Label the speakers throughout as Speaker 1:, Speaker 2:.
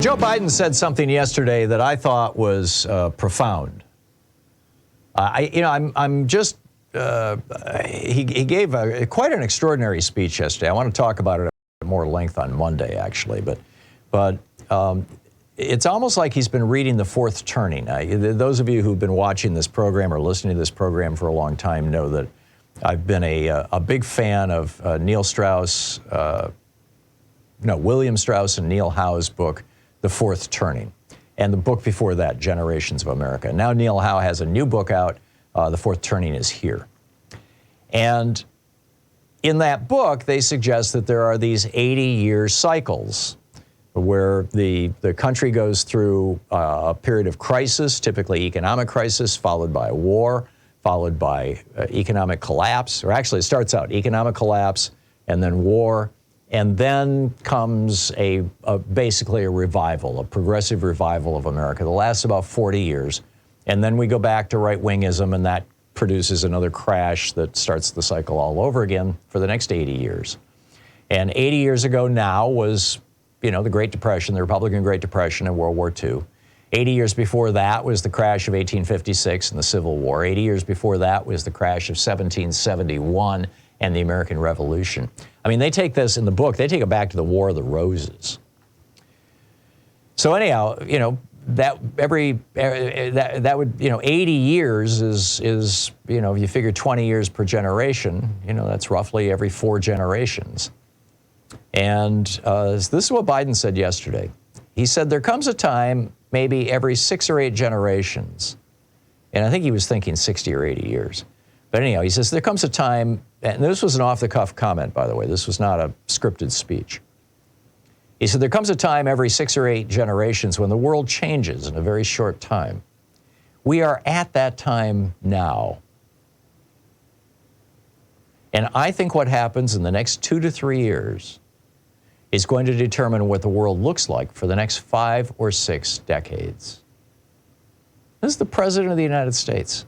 Speaker 1: Joe Biden said something yesterday that I thought was profound. He gave quite an extraordinary speech yesterday. I want to talk about it at more length on Monday, actually, but it's almost like he's been reading The Fourth Turning. Those of you who've been watching this program or listening to this program for a long time know that I've been a big fan of William Strauss and Neil Howe's book, The Fourth Turning, and the book before that, Generations of America. Now Neil Howe has a new book out, The Fourth Turning is here. And in that book, they suggest that there are these 80-year cycles where the country goes through a period of crisis, typically economic crisis, followed by war, followed by economic collapse, or actually it starts out economic collapse and then war. And then comes basically a revival, a progressive revival of America that lasts about 40 years. And then we go back to right-wingism, and that produces another crash that starts the cycle all over again for the next 80 years. And 80 years ago now was, the Great Depression, the Republican Great Depression and World War II. 80 years before that was the crash of 1856 and the Civil War. 80 years before that was the crash of 1771 and the American Revolution. I mean, they take this in the book, they take it back to the War of the Roses. So anyhow, that would, 80 years is if you figure 20 years per generation, that's roughly every 4 generations. And this is what Biden said yesterday. He said there comes a time, maybe every 6 or 8 generations, and I think he was thinking 60 or 80 years. But anyhow, he says there comes a time, and this was an off-the-cuff comment, by the way. This was not a scripted speech. He said there comes a time every 6 or 8 generations when the world changes in a very short time. We are at that time now. And I think what happens in the next 2 to 3 years is going to determine what the world looks like for the next 5 or 6 decades. This is the President of the United States.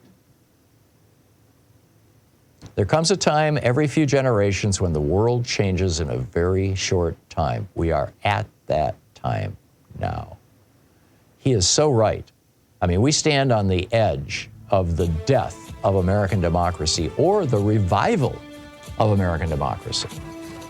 Speaker 1: There comes a time every few generations when the world changes in a very short time. We are at that time now. He is so right. I mean, we stand on the edge of the death of American democracy or the revival of American democracy.